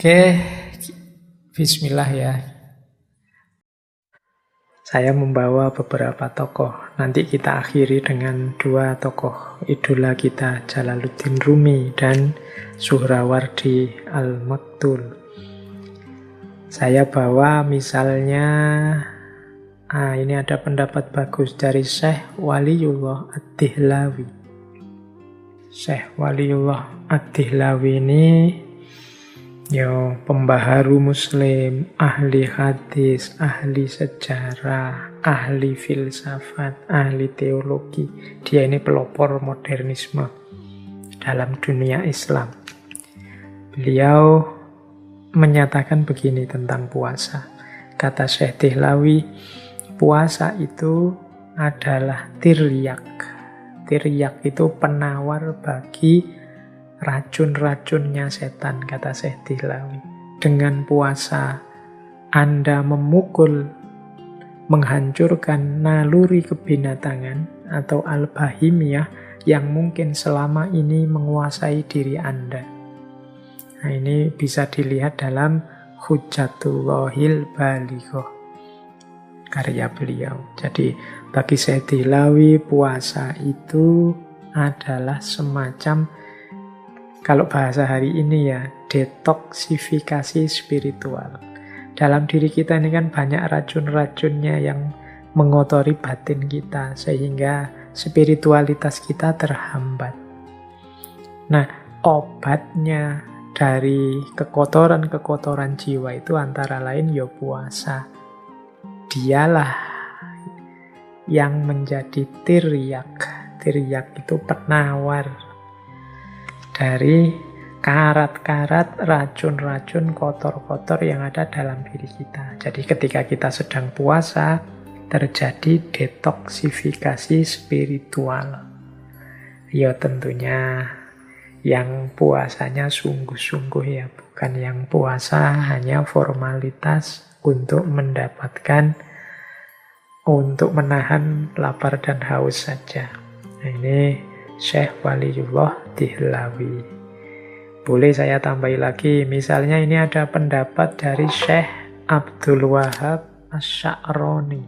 Oke, bismillah ya. Saya membawa beberapa tokoh. Nanti kita akhiri dengan dua tokoh idola kita, Jalaluddin Rumi dan Suhrawardi Al-Maktul. Saya bawa misalnya, ini ada pendapat bagus dari Syekh Waliyullah Ad-Dihlawi. Syekh Waliyullah Ad-Dihlawi ini pembaharu muslim, ahli hadis, ahli sejarah, ahli filsafat, ahli teologi. Dia ini pelopor modernisme dalam dunia Islam. Beliau menyatakan begini tentang puasa. Kata Syekh Dihlawi, puasa itu adalah tiryak. Tiryak itu penawar bagi racun-racunnya setan, kata Syekh Dihlawi. Dengan puasa, Anda memukul, menghancurkan naluri kebinatangan atau al-bahimiyah yang mungkin selama ini menguasai diri Anda. Nah, ini bisa dilihat dalam Hujjatullahil Balighah, karya beliau. Jadi, bagi Syekh Dihlawi, puasa itu adalah semacam, kalau bahasa hari ini ya, detoksifikasi spiritual. Dalam diri kita ini kan banyak racun-racunnya yang mengotori batin kita, sehingga spiritualitas kita terhambat. Nah, obatnya dari kekotoran-kekotoran jiwa itu antara lain ya puasa. Dialah yang menjadi tiryak. Tiryak itu penawar dari karat-karat racun-racun kotor-kotor yang ada dalam diri kita. Jadi ketika kita sedang puasa, terjadi detoksifikasi spiritual. Ya tentunya yang puasanya sungguh-sungguh ya, bukan yang puasa hanya formalitas untuk mendapatkan, untuk menahan lapar dan haus saja. Nah, ini Syekh Waliyullah Dihlawi. Boleh saya tambahi lagi, misalnya ini ada pendapat dari Syekh Abdul Wahab Asy-Sya'rani.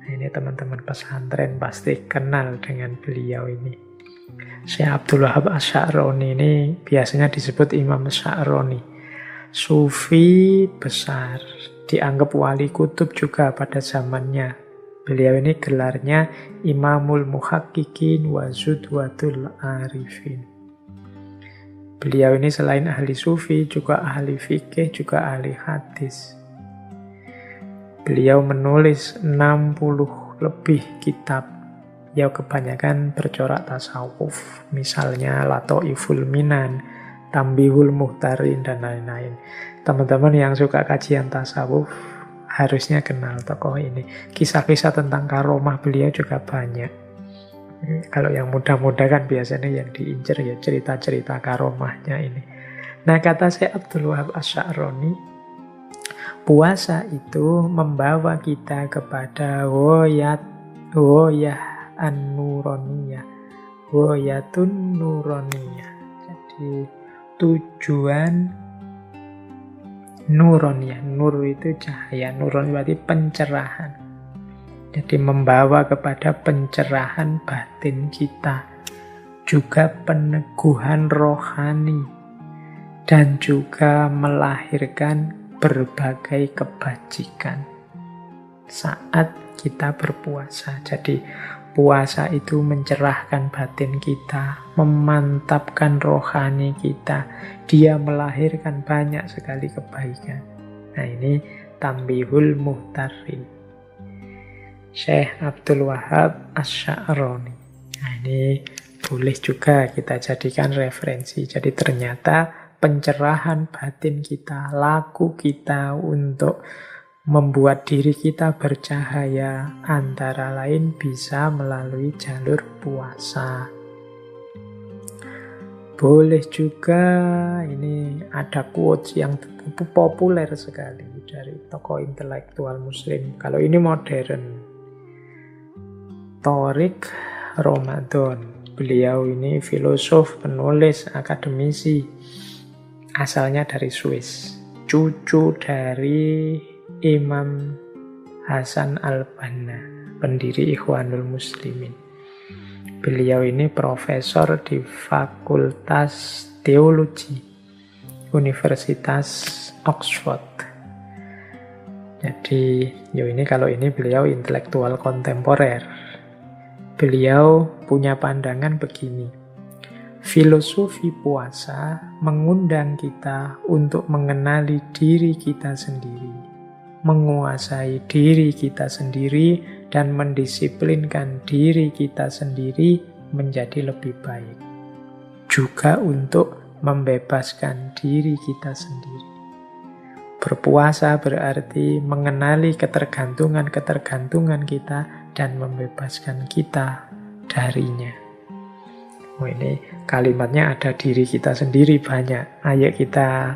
Nah, ini teman-teman pesantren pasti kenal dengan beliau ini. Syekh Abdul Wahab Asy-Sya'rani ini biasanya disebut Imam Sya'rani. Sufi besar, dianggap wali kutub juga pada zamannya. Beliau ini gelarnya Imamul Muhaqqiqin wa Zudwatul Arifin. Beliau ini selain ahli sufi, juga ahli fikih, juga ahli hadis. Beliau menulis 60 lebih kitab. Ya kebanyakan bercorak tasawuf. Misalnya Lataiful Minan, Tambihul Muhtarin, dan lain-lain. Teman-teman yang suka kajian tasawuf harusnya kenal tokoh ini. Kisah-kisah tentang karomah beliau juga banyak. Kalau yang muda-muda kan biasanya yang diincar ya cerita-cerita karomahnya ini. Nah, kata Syekh Abdul Wahab Asy-Sya'rani, puasa itu membawa kita kepada woyah an-nuroniyah, woyatun nuroniyah. Jadi tujuan nuron ya, nur itu cahaya, nuron berarti pencerahan. Jadi membawa kepada pencerahan batin kita, juga peneguhan rohani, dan juga melahirkan berbagai kebajikan saat kita berpuasa. Jadi puasa itu mencerahkan batin kita, memantapkan rohani kita. Dia melahirkan banyak sekali kebaikan. Nah, ini Tambihul Muhtarin, Syekh Abdul Wahab Asy-Sya'rani. Nah, ini boleh juga kita jadikan referensi. Jadi ternyata pencerahan batin kita, laku kita untuk membuat diri kita bercahaya antara lain bisa melalui jalur puasa. Boleh juga, ini ada quotes yang populer sekali dari tokoh intelektual muslim. Kalau ini modern, Thoriq Ramadan. Beliau ini filosof, penulis, akademisi, asalnya dari Swiss, cucu dari Imam Hasan al-Banna, pendiri Ikhwanul Muslimin. Beliau ini profesor di Fakultas Teologi Universitas Oxford. Jadi, kalau ini beliau intelektual kontemporer. Beliau punya pandangan begini. Filosofi puasa mengundang kita untuk mengenali diri kita sendiri, menguasai diri kita sendiri, dan mendisiplinkan diri kita sendiri menjadi lebih baik. Juga untuk membebaskan diri kita sendiri. Berpuasa berarti mengenali ketergantungan-ketergantungan kita dan membebaskan kita darinya. Ini kalimatnya ada diri kita sendiri banyak. Ayo kita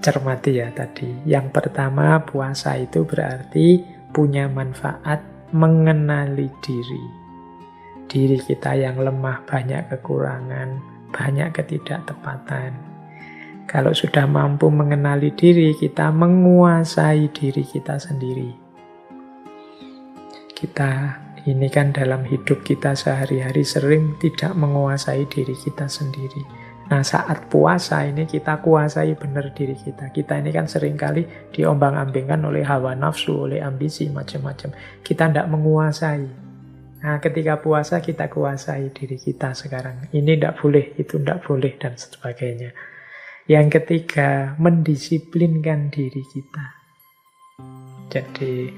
cermati ya tadi. Yang pertama, puasa itu berarti punya manfaat mengenali diri. Diri kita yang lemah, banyak kekurangan, banyak ketidaktepatan. Kalau sudah mampu mengenali diri, kita menguasai diri kita sendiri. Kita ini kan dalam hidup kita sehari-hari sering tidak menguasai diri kita sendiri. Nah, saat puasa ini kita kuasai benar diri kita. Kita ini kan seringkali diombang-ambingkan oleh hawa nafsu, oleh ambisi, macam-macam. Kita tidak menguasai. Nah, ketika puasa kita kuasai diri kita sekarang. Ini tidak boleh, itu tidak boleh, dan sebagainya. Yang ketiga, mendisiplinkan diri kita. Jadi,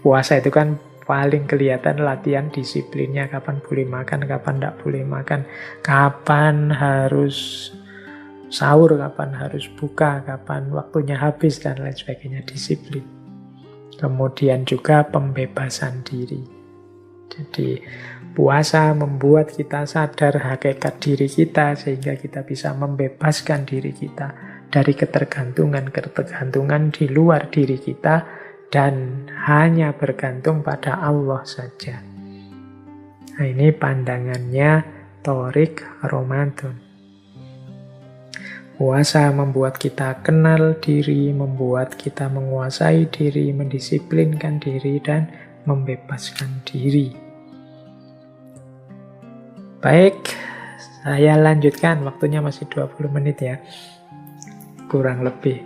puasa itu kan paling kelihatan latihan disiplinnya. Kapan boleh makan, kapan tidak boleh makan. Kapan harus sahur, kapan harus buka, kapan waktunya habis, dan lain sebagainya. Disiplin. Kemudian juga pembebasan diri. Jadi puasa membuat kita sadar hakikat diri kita sehingga kita bisa membebaskan diri kita dari ketergantungan-ketergantungan di luar diri kita dan hanya bergantung pada Allah saja. Nah, ini pandangannya Thoriq Ramadan. Puasa membuat kita kenal diri, membuat kita menguasai diri, mendisiplinkan diri, dan membebaskan diri. Baik, saya lanjutkan. Waktunya masih 20 menit ya. Kurang lebih.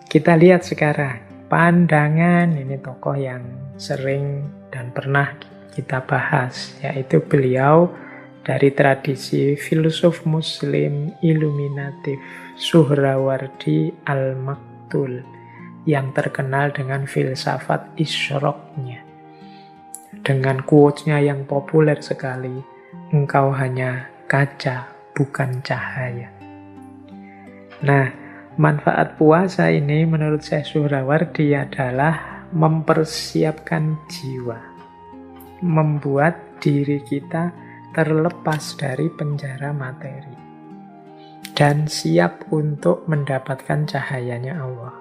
Kita lihat sekarang. Pandangan, ini tokoh yang sering dan pernah kita bahas. Yaitu beliau dari tradisi filosof muslim iluminatif Suhrawardi al-Maktul. Yang terkenal dengan filsafat isyroknya. Dengan quotes-nya yang populer sekali. Engkau hanya kaca, bukan cahaya. Nah, manfaat puasa ini menurut Syekh Suhrawardi adalah mempersiapkan jiwa. Membuat diri kita terlepas dari penjara materi. Dan siap untuk mendapatkan cahayanya Allah.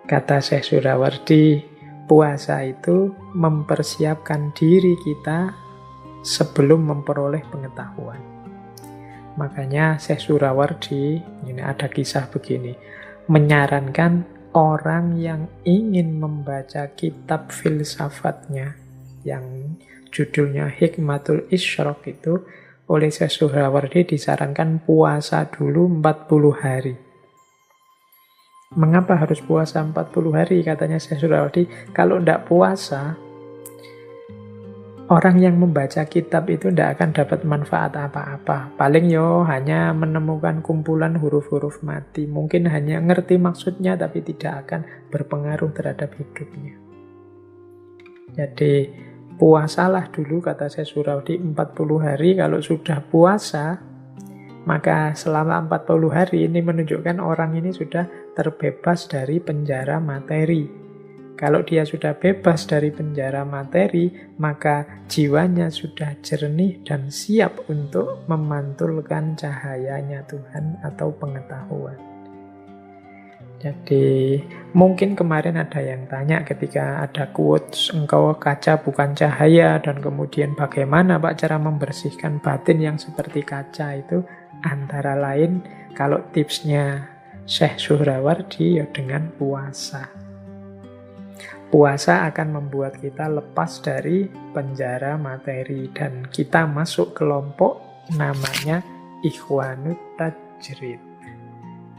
Kata Syekh Suhrawardi, puasa itu mempersiapkan diri kita sebelum memperoleh pengetahuan. Makanya Syekh Suhrawardi, ini ada kisah begini, menyarankan orang yang ingin membaca kitab filsafatnya, yang judulnya Hikmatul Isyrok itu, oleh Syekh Suhrawardi disarankan puasa dulu 40 hari. Mengapa harus puasa 40 hari? Katanya Syekh Suhrawardi, kalau tidak puasa, orang yang membaca kitab itu tidak akan dapat manfaat apa-apa. Paling hanya menemukan kumpulan huruf-huruf mati. Mungkin hanya ngerti maksudnya tapi tidak akan berpengaruh terhadap hidupnya. Jadi puasalah dulu, kata Syekh Suhrawardi, 40 hari. Kalau sudah puasa, maka selama 40 hari ini menunjukkan orang ini sudah terbebas dari penjara materi. Kalau dia sudah bebas dari penjara materi, maka jiwanya sudah jernih dan siap untuk memantulkan cahayanya Tuhan atau pengetahuan. Jadi mungkin kemarin ada yang tanya ketika ada quotes, engkau kaca bukan cahaya, dan kemudian bagaimana Pak cara membersihkan batin yang seperti kaca itu, antara lain kalau tipsnya Syekh Suhrawardi ya dengan puasa. Puasa akan membuat kita lepas dari penjara materi dan kita masuk kelompok namanya Ikhwanut Tajrid.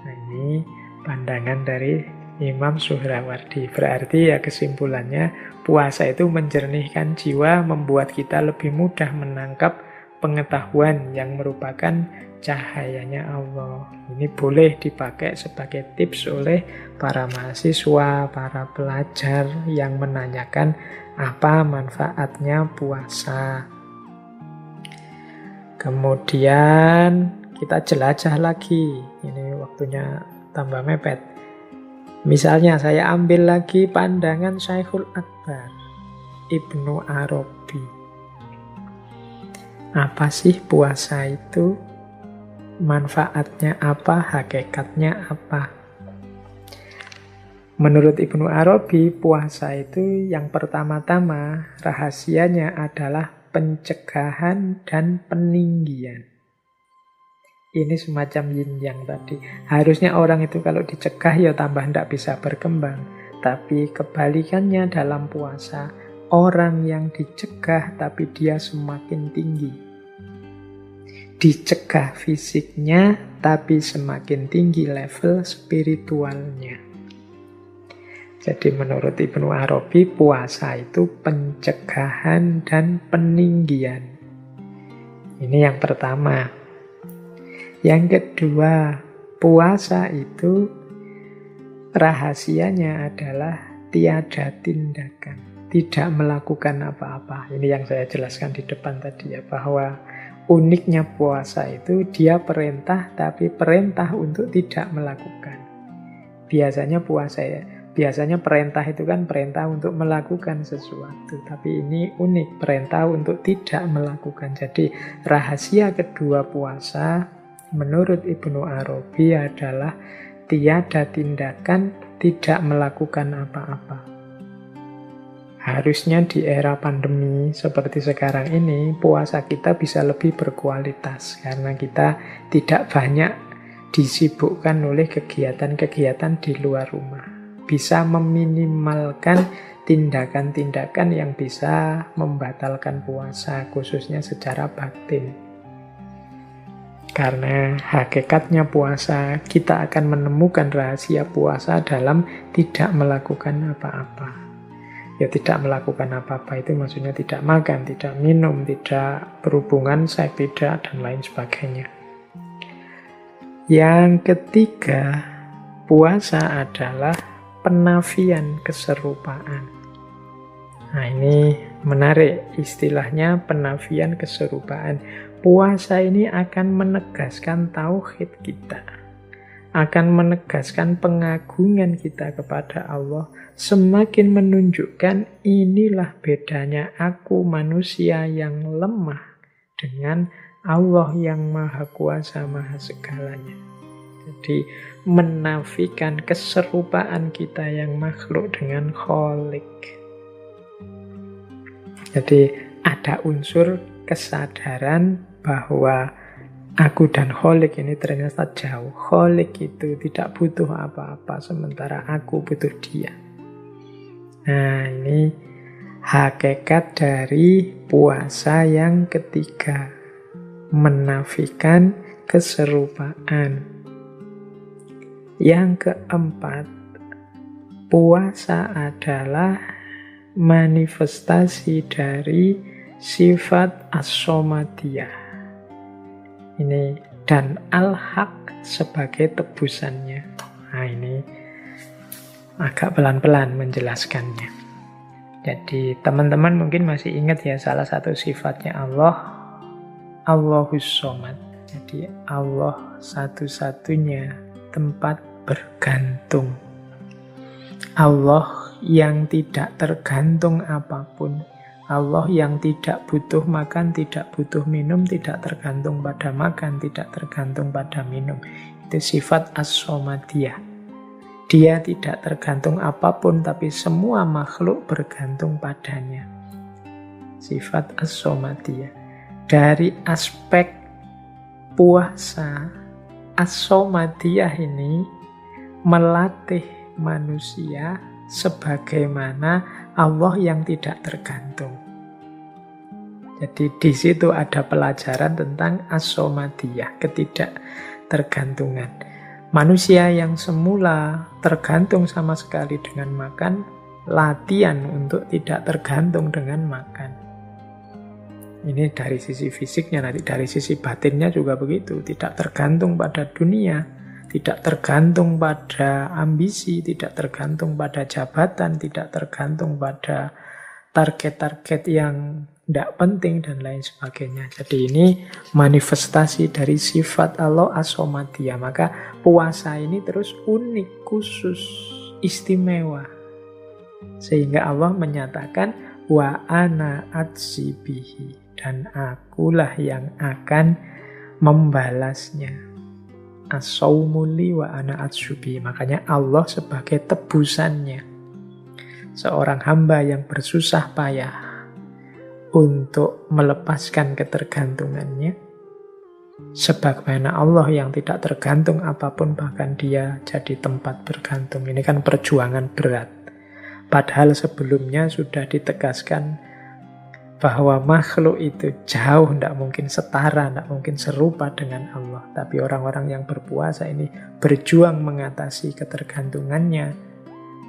Nah, ini pandangan dari Imam Suhrawardi. Berarti ya kesimpulannya puasa itu menjernihkan jiwa, membuat kita lebih mudah menangkap pengetahuan yang merupakan cahayanya Allah. Ini boleh dipakai sebagai tips oleh para mahasiswa, para pelajar yang menanyakan apa manfaatnya puasa. Kemudian kita jelajah lagi. Ini waktunya tambah mepet. Misalnya saya ambil lagi pandangan Syekhul Akbar, Ibnu Arabi. Apa sih puasa itu? Manfaatnya apa? Hakikatnya apa? Menurut Ibnu Arabi, puasa itu yang pertama-tama rahasianya adalah pencegahan dan peninggian. Ini semacam yin yang tadi. Harusnya orang itu kalau dicegah ya tambah tidak bisa berkembang. Tapi kebalikannya dalam puasa, orang yang dicegah tapi dia semakin tinggi. Dicegah fisiknya tapi semakin tinggi level spiritualnya. Jadi menurut Ibnu Arabi, puasa itu pencegahan dan peninggian. Ini yang pertama. Yang kedua, puasa itu rahasianya adalah tiada tindakan, tidak melakukan apa-apa. Ini yang saya jelaskan di depan tadi ya, bahwa uniknya puasa itu dia perintah, tapi perintah untuk tidak melakukan. Biasanya perintah itu kan perintah untuk melakukan sesuatu, tapi ini unik, perintah untuk tidak melakukan. Jadi rahasia kedua puasa menurut Ibnu Arabi adalah tiada tindakan, tidak melakukan apa-apa. Harusnya di era pandemi seperti sekarang ini, puasa kita bisa lebih berkualitas karena kita tidak banyak disibukkan oleh kegiatan-kegiatan di luar rumah. Bisa meminimalkan tindakan-tindakan yang bisa membatalkan puasa, khususnya secara batin. Karena hakikatnya puasa, kita akan menemukan rahasia puasa dalam tidak melakukan apa-apa. Ya tidak melakukan apa-apa itu maksudnya tidak makan, tidak minum, tidak berhubungan seks, tidak, dan lain sebagainya. Yang ketiga, puasa adalah penafian keserupaan. Nah ini menarik istilahnya penafian keserupaan. Puasa ini akan menegaskan tauhid kita, akan menegaskan pengagungan kita kepada Allah, semakin menunjukkan inilah bedanya aku manusia yang lemah dengan Allah yang maha kuasa, maha segalanya. Jadi menafikan keserupaan kita yang makhluk dengan Khalik. Jadi ada unsur kesadaran bahwa aku dan Khalik ini ternyata jauh. Khalik itu tidak butuh apa-apa, sementara aku butuh dia. Nah ini hakikat dari puasa yang ketiga, menafikan keserupaan. Yang keempat, puasa adalah manifestasi dari sifat as-somadiyah. Ini dan al-haq sebagai tebusannya. Nah ini agak pelan-pelan menjelaskannya. Jadi teman-teman mungkin masih ingat ya salah satu sifatnya Allah, Allahus Somad. Jadi Allah satu-satunya tempat bergantung. Allah yang tidak tergantung apapun. Allah yang tidak butuh makan, tidak butuh minum, tidak tergantung pada makan, tidak tergantung pada minum. Itu sifat as-somadiyah. Dia tidak tergantung apapun, tapi semua makhluk bergantung padanya. Sifat as-somadiyah. Dari aspek puasa, as-somadiyah ini melatih manusia sebagaimana Allah yang tidak tergantung. Jadi di situ ada pelajaran tentang as-somadiyah, ketidaktergantungan. Manusia yang semula tergantung sama sekali dengan makan, latihan untuk tidak tergantung dengan makan. Ini dari sisi fisiknya, nanti dari sisi batinnya juga begitu. Tidak tergantung pada dunia, tidak tergantung pada ambisi, tidak tergantung pada jabatan, tidak tergantung pada target-target yang tidak penting dan lain sebagainya. Jadi ini manifestasi dari sifat Allah as-somadiyah. Maka puasa ini terus unik, khusus, istimewa. Sehingga Allah menyatakan wa ana atsibihi, dan akulah yang akan membalasnya. As-saumuli wa ana atsubihi. Makanya Allah sebagai tebusannya. Seorang hamba yang bersusah payah untuk melepaskan ketergantungannya, sebagaimana Allah yang tidak tergantung apapun, bahkan dia jadi tempat bergantung. Ini kan perjuangan berat. Padahal sebelumnya sudah ditegaskan bahwa makhluk itu jauh, tidak mungkin setara, tidak mungkin serupa dengan Allah. Tapi orang-orang yang berpuasa ini berjuang mengatasi ketergantungannya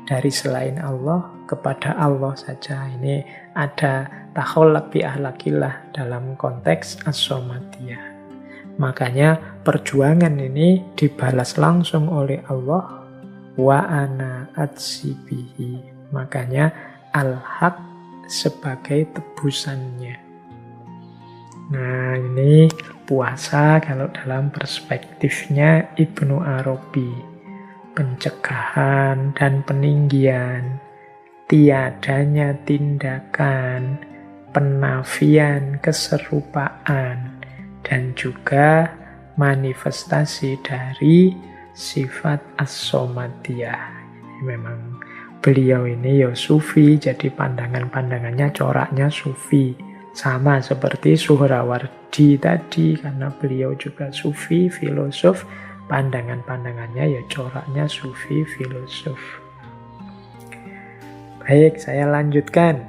dari selain Allah kepada Allah saja. Ini ada takholak bi ahlakillah dalam konteks as-somadiyah. Makanya perjuangan ini dibalas langsung oleh Allah, wa ana atsibihi. Makanya al-haq sebagai tebusannya. Nah, ini puasa kalau dalam perspektifnya Ibnu Arabi. Pencegahan dan peninggian, tiadanya tindakan, penafian keserupaan, dan juga manifestasi dari sifat as-somadiyah. Memang beliau ini ya sufi, jadi pandangan-pandangannya coraknya sufi. Sama seperti Suhrawardi tadi, karena beliau juga sufi, filosof, pandangan-pandangannya ya coraknya sufi, filosof. Baik, saya lanjutkan.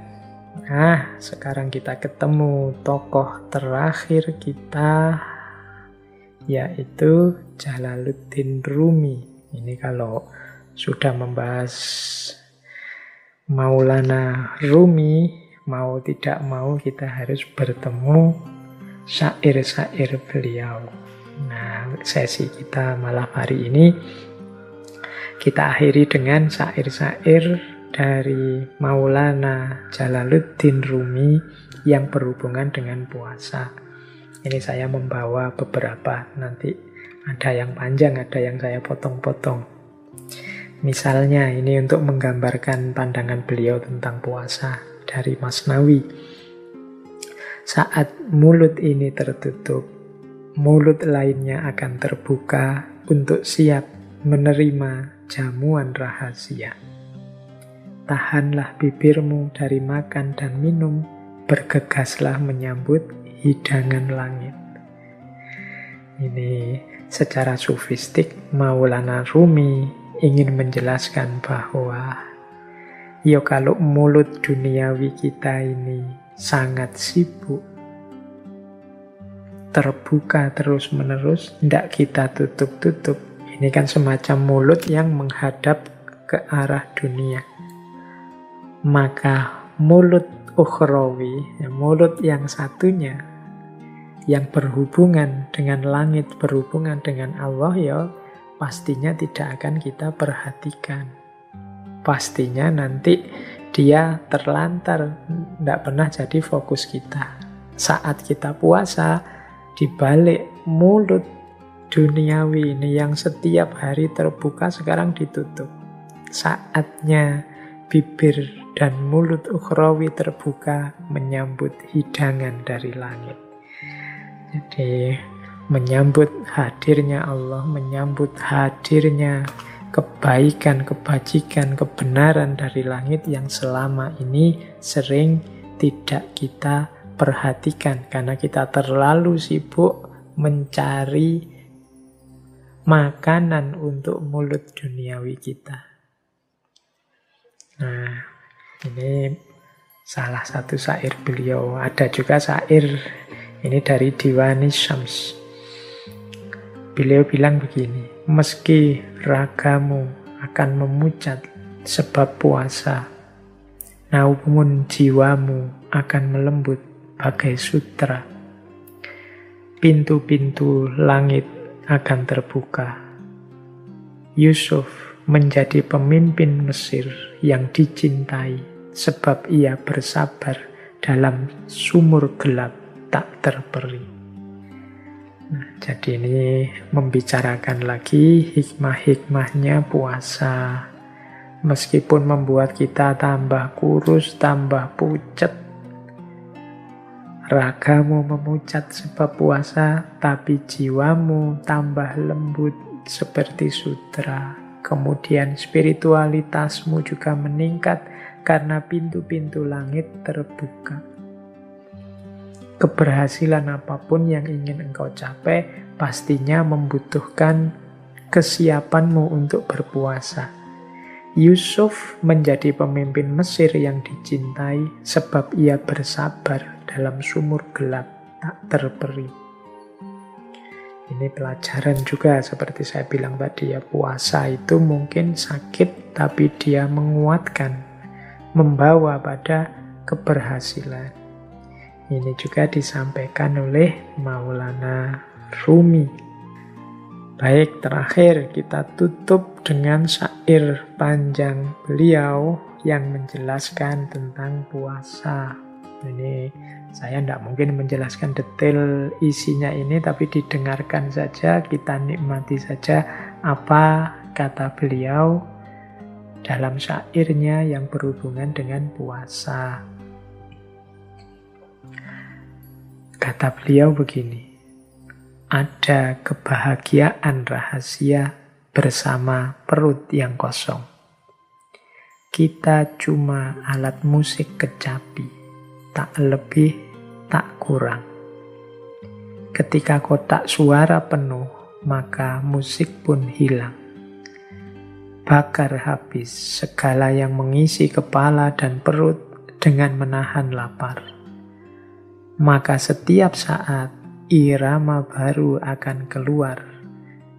Nah, sekarang kita ketemu tokoh terakhir kita, yaitu Jalaluddin Rumi. Ini kalau sudah membahas Maulana Rumi, mau tidak mau kita harus bertemu syair-syair beliau. Nah, sesi kita malam hari ini kita akhiri dengan syair-syair dari Maulana Jalaluddin Rumi yang berhubungan dengan puasa. Ini saya membawa beberapa, nanti ada yang panjang, ada yang saya potong-potong. Misalnya ini untuk menggambarkan pandangan beliau tentang puasa dari Masnawi. Saat mulut ini tertutup, mulut lainnya akan terbuka untuk siap menerima jamuan rahasia. Tahanlah bibirmu dari makan dan minum, bergegaslah menyambut hidangan langit. Ini secara sufistik Maulana Rumi ingin menjelaskan bahwa ya kalau mulut duniawi kita ini sangat sibuk, terbuka terus-menerus, tidak kita tutup-tutup. Ini kan semacam mulut yang menghadap ke arah dunia. Maka mulut ukhrawi, mulut yang satunya, yang berhubungan dengan langit, berhubungan dengan Allah, ya pastinya tidak akan kita perhatikan. Pastinya nanti dia terlantar, tidak pernah jadi fokus kita. Saat kita puasa, di balik mulut duniawi ini yang setiap hari terbuka, sekarang ditutup. Saatnya bibir dan mulut ukhrawi terbuka menyambut hidangan dari langit. Jadi menyambut hadirnya Allah, menyambut hadirnya kebaikan, kebajikan, kebenaran dari langit yang selama ini sering tidak kita perhatikan karena kita terlalu sibuk mencari makanan untuk mulut duniawi kita. Nah, ini salah satu syair beliau. Ada juga syair ini dari Diwani Syams. Beliau bilang begini, meski ragamu akan memucat sebab puasa, namun jiwamu akan melembut bagai sutra. Pintu-pintu langit akan terbuka. Yusuf menjadi pemimpin Mesir yang dicintai sebab ia bersabar dalam sumur gelap tak terperi. Nah, jadi ini membicarakan lagi hikmah-hikmahnya puasa. Meskipun membuat kita tambah kurus, tambah pucat, ragamu memucat sebab puasa, tapi jiwamu tambah lembut seperti sutra. Kemudian spiritualitasmu juga meningkat karena pintu-pintu langit terbuka. Keberhasilan apapun yang ingin engkau capai pastinya membutuhkan kesiapanmu untuk berpuasa. Yusuf menjadi pemimpin Mesir yang dicintai sebab ia bersabar dalam sumur gelap tak terperi. Ini pelajaran juga seperti saya bilang tadi ya, puasa itu mungkin sakit tapi dia menguatkan, membawa pada keberhasilan. Ini juga disampaikan oleh Maulana Rumi. Baik, terakhir kita tutup dengan syair panjang beliau yang menjelaskan tentang puasa. Ini saya tidak mungkin menjelaskan detail isinya ini, tapi didengarkan saja, kita nikmati saja apa kata beliau dalam syairnya yang berhubungan dengan puasa. Kata beliau begini, ada kebahagiaan rahasia bersama perut yang kosong. Kita cuma alat musik kecapi, tak lebih, tak kurang. Ketika kotak suara penuh, maka musik pun hilang. Bakar habis segala yang mengisi kepala dan perut dengan menahan lapar. Maka setiap saat irama baru akan keluar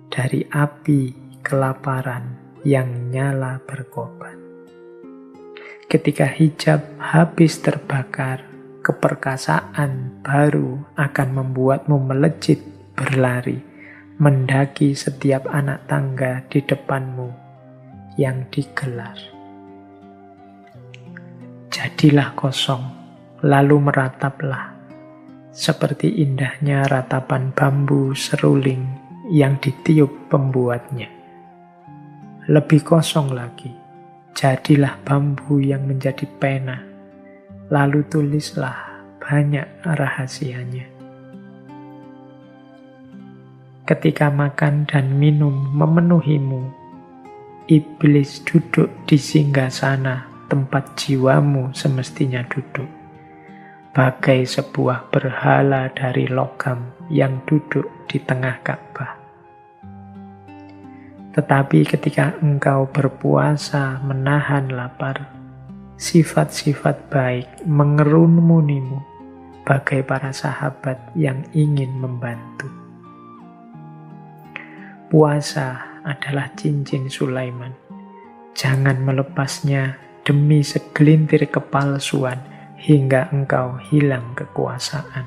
dari api kelaparan yang nyala berkobar. Ketika hijab habis terbakar, keperkasaan baru akan membuatmu melejit berlari, mendaki setiap anak tangga di depanmu yang digelar. Jadilah kosong, lalu merataplah, seperti indahnya ratapan bambu seruling yang ditiup pembuatnya. Lebih kosong lagi, jadilah bambu yang menjadi pena, lalu tulislah banyak rahasianya. Ketika makan dan minum memenuhimu, iblis duduk di singgasana tempat jiwamu semestinya duduk. Bagai sebuah berhala dari logam yang duduk di tengah Ka'bah. Tetapi ketika engkau berpuasa menahan lapar, sifat-sifat baik mengerumumunimu bagai para sahabat yang ingin membantu. Puasa adalah cincin Sulaiman. Jangan melepasnya demi segelintir kepalsuan hingga engkau hilang kekuasaan.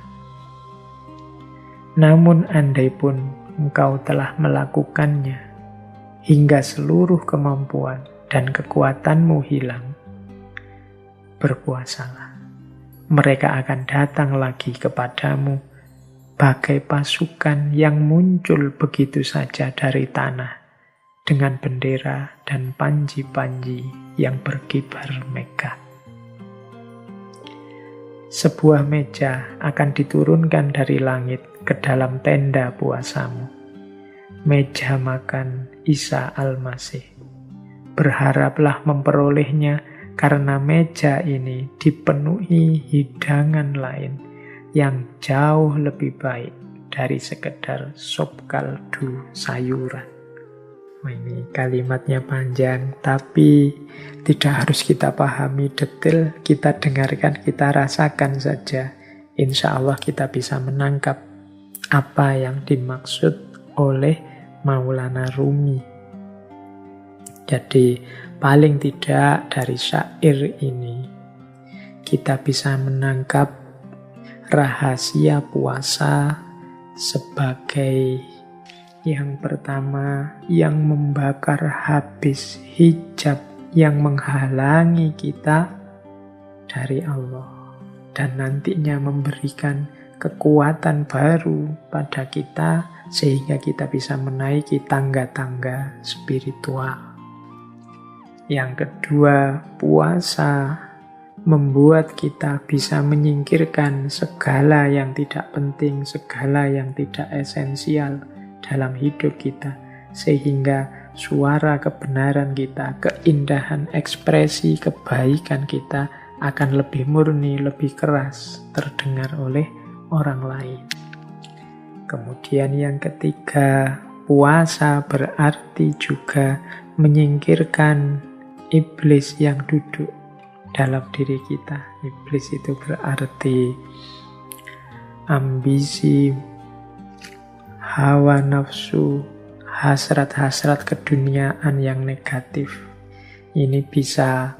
Namun andai pun engkau telah melakukannya, hingga seluruh kemampuan dan kekuatanmu hilang, berpuasalah. Mereka akan datang lagi kepadamu, bagai pasukan yang muncul begitu saja dari tanah, dengan bendera dan panji-panji yang berkibar megah. Sebuah meja akan diturunkan dari langit ke dalam tenda puasamu. Meja makan Isa Al-Masih. Berharaplah memperolehnya karena meja ini dipenuhi hidangan lain yang jauh lebih baik dari sekedar sop kaldu sayuran. Wah, ini kalimatnya panjang, tapi tidak harus kita pahami detail, kita dengarkan, kita rasakan saja. Insya Allah kita bisa menangkap apa yang dimaksud oleh Maulana Rumi. Jadi paling tidak dari syair ini kita bisa menangkap rahasia puasa sebagai yang pertama, yang membakar habis hijab yang menghalangi kita dari Allah, dan nantinya memberikan kekuatan baru pada kita sehingga kita bisa menaiki tangga-tangga spiritual. Yang kedua, puasa membuat kita bisa menyingkirkan segala yang tidak penting, segala yang tidak esensial dalam hidup kita, sehingga suara kebenaran kita, keindahan ekspresi kebaikan kita akan lebih murni, lebih keras terdengar oleh orang lain. Kemudian yang ketiga, puasa berarti juga menyingkirkan iblis yang duduk dalam diri kita. Iblis itu berarti ambisi, hawa nafsu, hasrat-hasrat keduniaan yang negatif. Ini bisa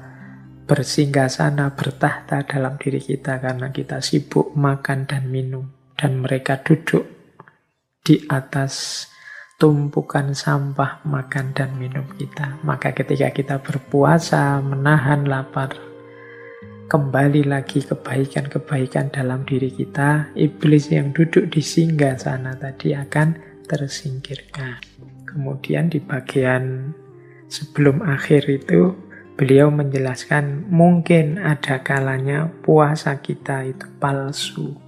bersinggasana, bertahta dalam diri kita karena kita sibuk makan dan minum. Dan mereka duduk di atas tumpukan sampah makan dan minum kita. Maka ketika kita berpuasa, menahan lapar, kembali lagi kebaikan-kebaikan dalam diri kita, iblis yang duduk di singgasana tadi akan tersingkirkan. Kemudian di bagian sebelum akhir itu, beliau menjelaskan mungkin ada kalanya puasa kita itu palsu.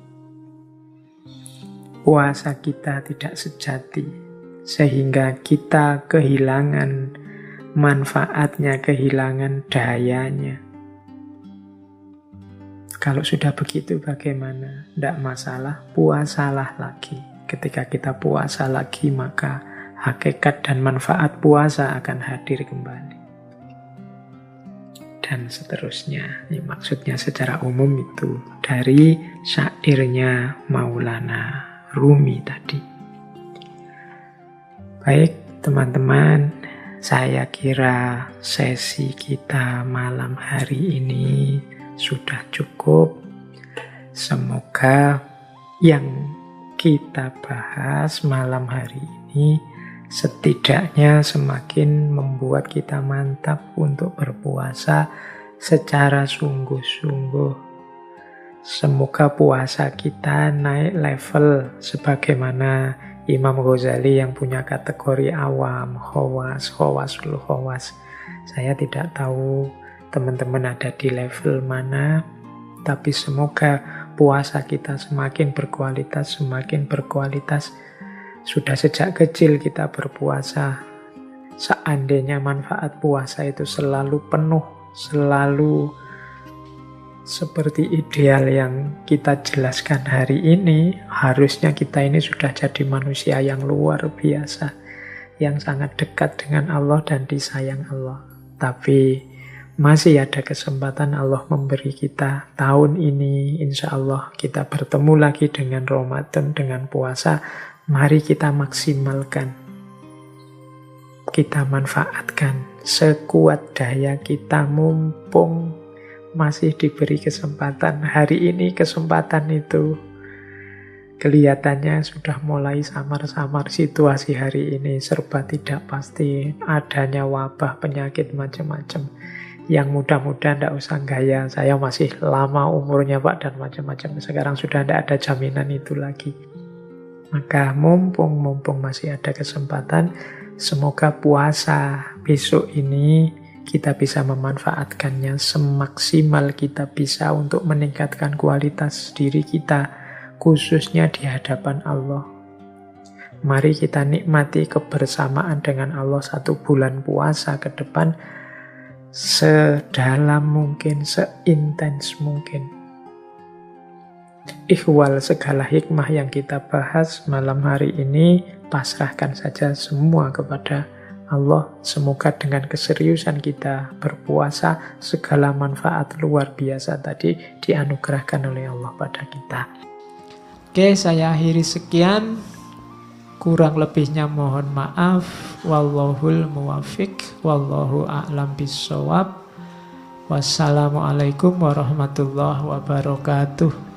Puasa kita tidak sejati, sehingga kita kehilangan manfaatnya, kehilangan dayanya. Kalau sudah begitu bagaimana? Tidak masalah, puasalah lagi. Ketika kita puasa lagi, maka hakikat dan manfaat puasa akan hadir kembali. Dan seterusnya. Ini maksudnya secara umum itu dari syairnya Maulana Rumi tadi. Baik teman-teman, saya kira sesi kita malam hari ini sudah cukup. Semoga yang kita bahas malam hari ini setidaknya semakin membuat kita mantap untuk berpuasa secara sungguh-sungguh. Semoga puasa kita naik level sebagaimana Imam Ghazali yang punya kategori awam, khawas, khawasul khawas. Saya tidak tahu teman-teman ada di level mana, tapi semoga puasa kita semakin berkualitas, semakin berkualitas. Sudah sejak kecil kita berpuasa. Seandainya manfaat puasa itu selalu penuh, selalu seperti ideal yang kita jelaskan hari ini, harusnya kita ini sudah jadi manusia yang luar biasa, yang sangat dekat dengan Allah dan disayang Allah. Tapi masih ada kesempatan Allah memberi kita tahun ini, insya Allah kita bertemu lagi dengan Ramadan, dengan puasa. Mari kita maksimalkan, kita manfaatkan sekuat daya kita, mumpung masih diberi kesempatan. Hari ini kesempatan itu kelihatannya sudah mulai samar-samar. Situasi hari ini serba tidak pasti, adanya wabah, penyakit macam-macam. Yang muda-muda tidak usah gaya, saya masih lama umurnya Pak, dan macam-macam. Sekarang sudah tidak ada jaminan itu lagi. Maka mumpung masih ada kesempatan, semoga puasa besok ini kita bisa memanfaatkannya semaksimal kita bisa untuk meningkatkan kualitas diri kita, khususnya di hadapan Allah. Mari kita nikmati kebersamaan dengan Allah 1 bulan puasa ke depan, sedalam mungkin, seintens mungkin. ihwal segala hikmah yang kita bahas malam hari ini, pasrahkan saja semua kepada Allah. Semoga dengan keseriusan kita berpuasa, segala manfaat luar biasa tadi dianugerahkan oleh Allah pada kita. Oke, saya akhiri sekian. Kurang lebihnya mohon maaf. Wallahul muwafiq, wallahu a'lam bissawab. Wassalamualaikum warahmatullahi wabarakatuh.